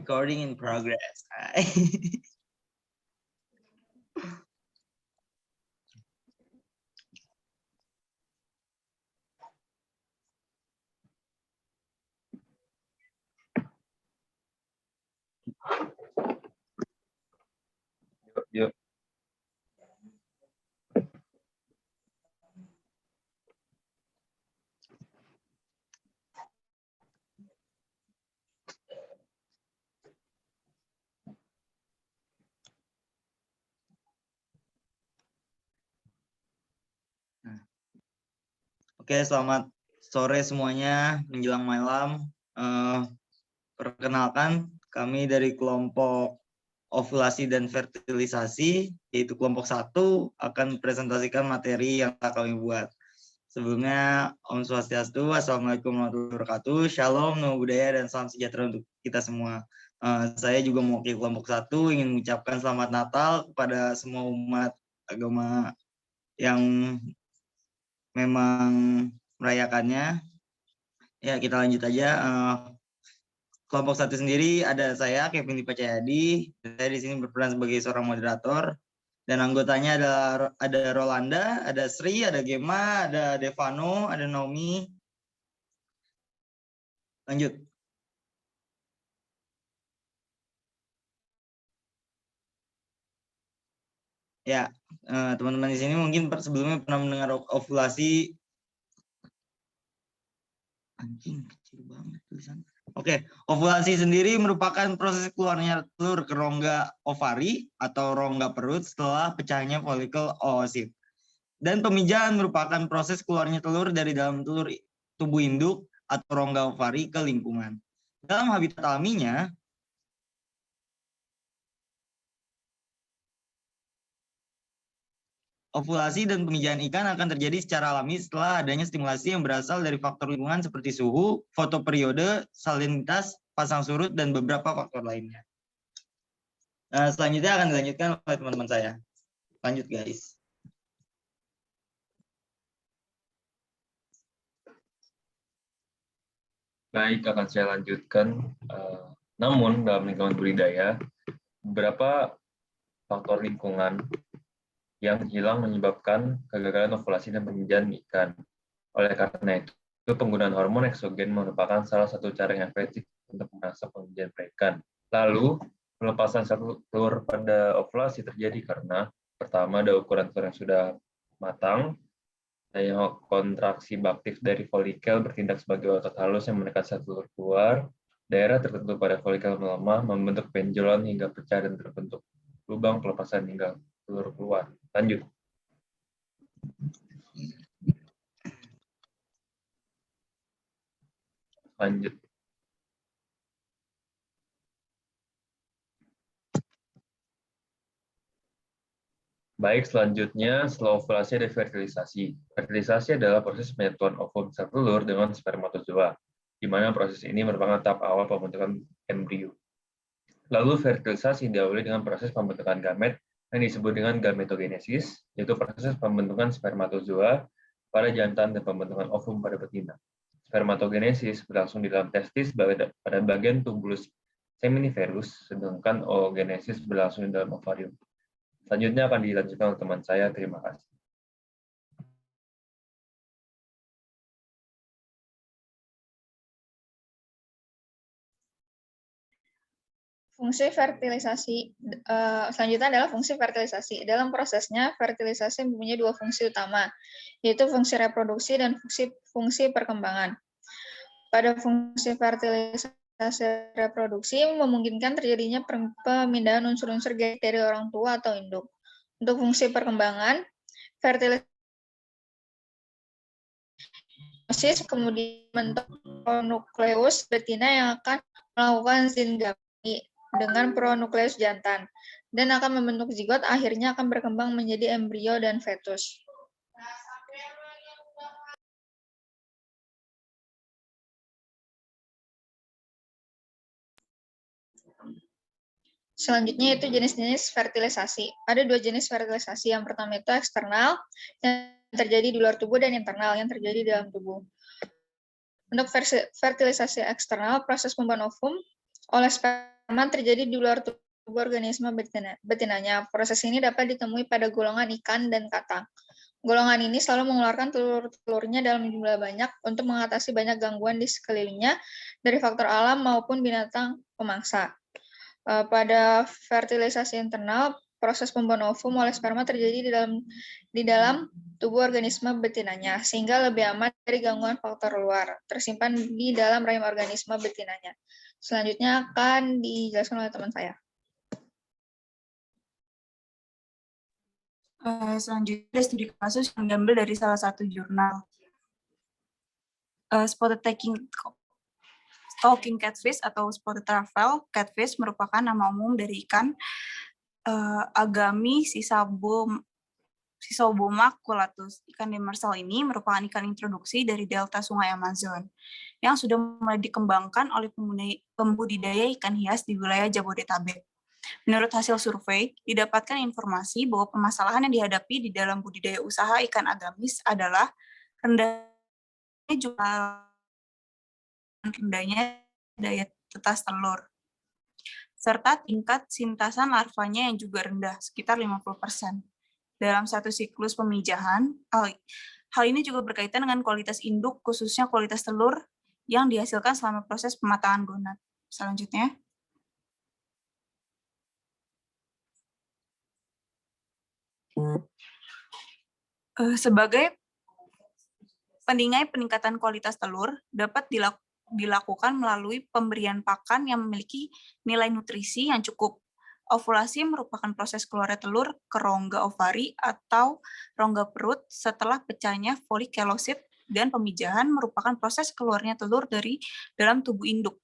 Recording in progress. Yuk. Oke, selamat sore semuanya, menjelang malam. Perkenalkan, kami dari kelompok ovulasi dan fertilisasi, yaitu kelompok 1, akan presentasikan materi yang kami buat. Sebelumnya, Om Swastiastu, Assalamualaikum warahmatullahi wabarakatuh, Shalom, Namo Buddhaya, dan salam sejahtera untuk kita semua. Saya juga mewakili kelompok 1, ingin mengucapkan selamat Natal kepada semua umat agama yang memang merayakannya. Ya, kita lanjut aja. Kelompok 1 sendiri ada saya, Kevin Dipacayadi. Saya di sini berperan sebagai seorang moderator. Dan anggotanya ada Rolanda, ada Sri, ada Gema, ada Devano, ada Naomi. Lanjut. Ya, teman-teman di sini mungkin sebelumnya pernah mendengar ovulasi. Anjing, kecil banget tulisan. Oke, ovulasi sendiri merupakan proses keluarnya telur ke rongga ovari atau rongga perut setelah pecahnya folikel oosit. Dan pemijahan merupakan proses keluarnya telur dari dalam tubuh induk atau rongga ovari ke lingkungan. Dalam habitat alaminya, ovulasi dan pemijahan ikan akan terjadi secara alami setelah adanya stimulasi yang berasal dari faktor lingkungan seperti suhu, fotoperiode, salinitas, pasang surut, dan beberapa faktor lainnya. Selanjutnya akan dilanjutkan oleh teman-teman saya. Lanjut, guys. Baik, akan saya lanjutkan. Namun, dalam lingkungan budidaya, beberapa faktor lingkungan yang hilang menyebabkan kegagalan ovulasi dan pemijahan ikan. Oleh karena itu, penggunaan hormon eksogen merupakan salah satu cara yang efektif untuk merangsang pemijahan ikan. Lalu, pelepasan satu telur pada ovulasi terjadi karena pertama ada ukuran telur yang sudah matang, daya kontraksi baktif dari folikel bertindak sebagai otot halus yang menekan satu telur keluar, daerah tertentu pada folikel melemah, membentuk benjolan hingga pecah dan terbentuk lubang pelepasan hingga telur keluar. Lanjut. Lanjut. Baik, selanjutnya setelah ovulasi ada fertilisasi. Fertilisasi adalah proses penyatuan ovum sel telur dengan spermatozoa, di mana proses ini merupakan tahap awal pembentukan embrio. Lalu fertilisasi diawali dengan proses pembentukan gamet yang disebut dengan gametogenesis, yaitu proses pembentukan spermatozoa pada jantan dan pembentukan ovum pada betina. Spermatogenesis berlangsung di dalam testis pada bagian tubulus seminiferus, sedangkan oogenesis berlangsung di dalam ovarium. Selanjutnya akan dilanjutkan oleh teman saya. Terima kasih. Fungsi fertilisasi selanjutnya adalah fungsi fertilisasi. Dalam prosesnya, fertilisasi mempunyai dua fungsi utama, yaitu fungsi reproduksi dan fungsi perkembangan. Pada fungsi fertilisasi reproduksi memungkinkan terjadinya pemindahan unsur-unsur genetik dari orang tua atau induk. Untuk fungsi perkembangan, fertilisasi kemudian membentuk pronukleus betina yang akan melakukan zingami dengan pronukleus jantan dan akan membentuk zigot, akhirnya akan berkembang menjadi embrio dan fetus. Selanjutnya itu jenis-jenis fertilisasi. Ada dua jenis fertilisasi. Yang pertama itu eksternal yang terjadi di luar tubuh dan internal yang terjadi di dalam tubuh. Untuk fertilisasi eksternal, proses pembuahan ovum oleh sperma terjadi di luar tubuh organisme betinanya. Proses ini dapat ditemui pada golongan ikan dan katang. Golongan ini selalu mengeluarkan telur-telurnya dalam jumlah banyak untuk mengatasi banyak gangguan di sekelilingnya dari faktor alam maupun binatang pemangsa. Pada fertilisasi internal, proses pembuahan ovum oleh sperma terjadi di dalam tubuh organisme betinanya, sehingga lebih aman dari gangguan faktor luar, tersimpan di dalam rahim organisme betinanya. Selanjutnya akan dijelaskan oleh teman saya. Selanjutnya ada studi kasus yang diambil dari salah satu jurnal. Spotted talking catfish atau spotted truffle catfish merupakan nama umum dari ikan Agami Sisoboma culatus. Ikan demersal ini merupakan ikan introduksi dari delta sungai Amazon yang sudah mulai dikembangkan oleh pembudidaya ikan hias di wilayah Jabodetabek. Menurut hasil survei, didapatkan informasi bahwa permasalahan yang dihadapi di dalam budidaya usaha ikan agamis adalah rendahnya daya tetas telur, serta tingkat sintasan larvanya yang juga rendah, sekitar 50%. Dalam satu siklus pemijahan, hal ini juga berkaitan dengan kualitas induk, khususnya kualitas telur yang dihasilkan selama proses pematangan gonad. Selanjutnya. Sebagai penilai peningkatan kualitas telur dapat dilakukan melalui pemberian pakan yang memiliki nilai nutrisi yang cukup. Ovulasi merupakan proses keluarnya telur ke rongga ovari atau rongga perut setelah pecahnya folikelosit, dan pemijahan merupakan proses keluarnya telur dari dalam tubuh induk,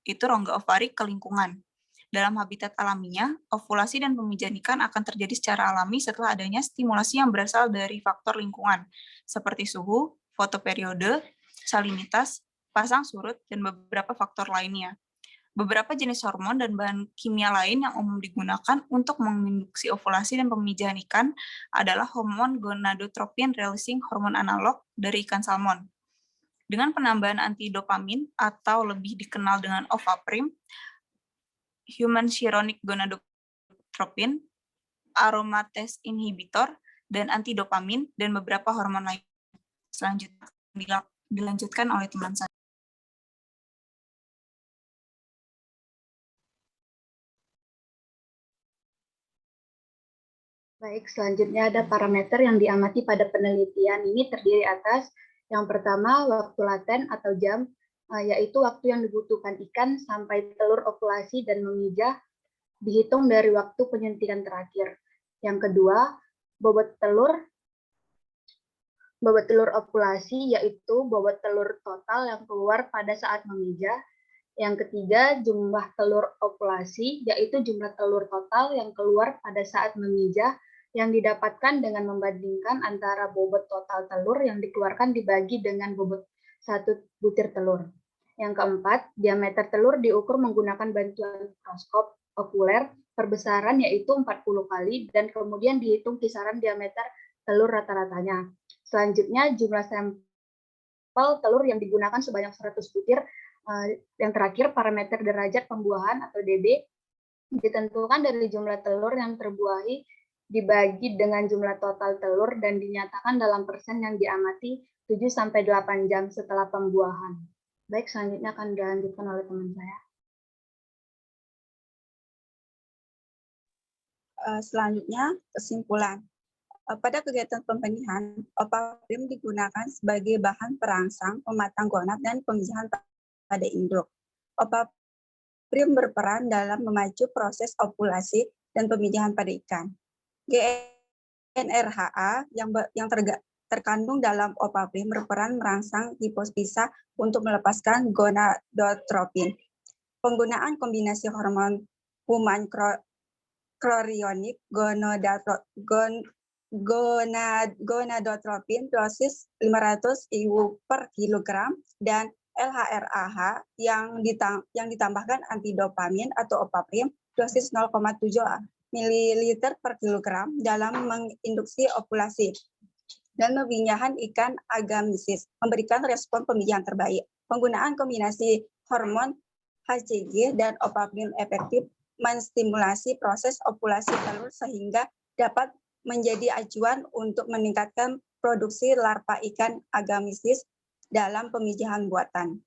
itu rongga ovari ke lingkungan. Dalam habitat alaminya, ovulasi dan pemijahan ikan akan terjadi secara alami setelah adanya stimulasi yang berasal dari faktor lingkungan, seperti suhu, fotoperiode, salinitas, pasang surut, dan beberapa faktor lainnya. Beberapa jenis hormon dan bahan kimia lain yang umum digunakan untuk menginduksi ovulasi dan pemijahan ikan adalah hormon gonadotropin releasing hormon analog dari ikan salmon. Dengan penambahan antidopamin atau lebih dikenal dengan ovaprim, human chorionic gonadotropin, aromatase inhibitor, dan antidopamin, dan beberapa hormon lain. Selanjutnya dilanjutkan oleh teman saya. Baik, selanjutnya ada parameter yang diamati pada penelitian ini terdiri atas yang pertama waktu laten atau jam, yaitu waktu yang dibutuhkan ikan sampai telur ovulasi dan memijah dihitung dari waktu penyuntikan terakhir. Yang kedua, bobot telur ovulasi, yaitu bobot telur total yang keluar pada saat memijah. Yang ketiga, jumlah telur ovulasi, yaitu jumlah telur total yang keluar pada saat memijah yang didapatkan dengan membandingkan antara bobot total telur yang dikeluarkan dibagi dengan bobot satu butir telur. Yang keempat, diameter telur diukur menggunakan bantuan mikroskop okuler perbesaran yaitu 40 kali dan kemudian dihitung kisaran diameter telur rata-ratanya. Selanjutnya, jumlah sampel telur yang digunakan sebanyak 100 butir. Yang terakhir, parameter derajat pembuahan atau DB ditentukan dari jumlah telur yang terbuahi dibagi dengan jumlah total telur dan dinyatakan dalam persen yang diamati 7-8 jam setelah pembuahan. Baik, selanjutnya akan dilanjutkan oleh teman saya. Selanjutnya, kesimpulan. Pada kegiatan pembenihan, opaprim digunakan sebagai bahan perangsang, pematang gonad, dan pemijahan pada induk. Opaprim berperan dalam memacu proses ovulasi dan pemijahan pada ikan. GnRHA yang terkandung dalam opaprim berperan merangsang hipofisa untuk melepaskan gonadotropin. Penggunaan kombinasi hormon human chorionik gonadotropin dosis 500 IU per kilogram dan LHRAH yang ditambahkan antidopamin atau opaprim dosis 0,7 ml per kilogram dalam menginduksi ovulasi dan pemijahan ikan agamisis memberikan respon pemijahan terbaik. Penggunaan kombinasi hormon HCG dan opaprim efektif menstimulasi proses ovulasi telur sehingga dapat menjadi acuan untuk meningkatkan produksi larva ikan agamis dalam pemijahan buatan.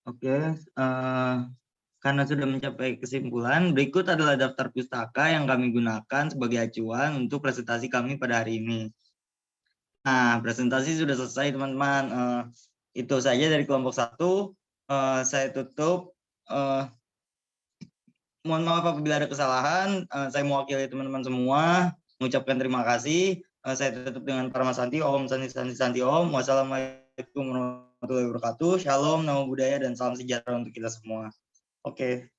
Oke, karena sudah mencapai kesimpulan, berikut adalah daftar pustaka yang kami gunakan sebagai acuan untuk presentasi kami pada hari ini. Nah, presentasi sudah selesai teman-teman. Itu saja dari kelompok 1. Saya tutup. Mohon maaf apabila ada kesalahan. Saya mewakili teman-teman semua mengucapkan terima kasih. Saya tutup dengan Parama Santi. Om Santi Santi Santi Om. Wassalamualaikum warahmatullahi wabarakatuh. Shalom, namo buddhaya, dan salam sejahtera untuk kita semua. Oke.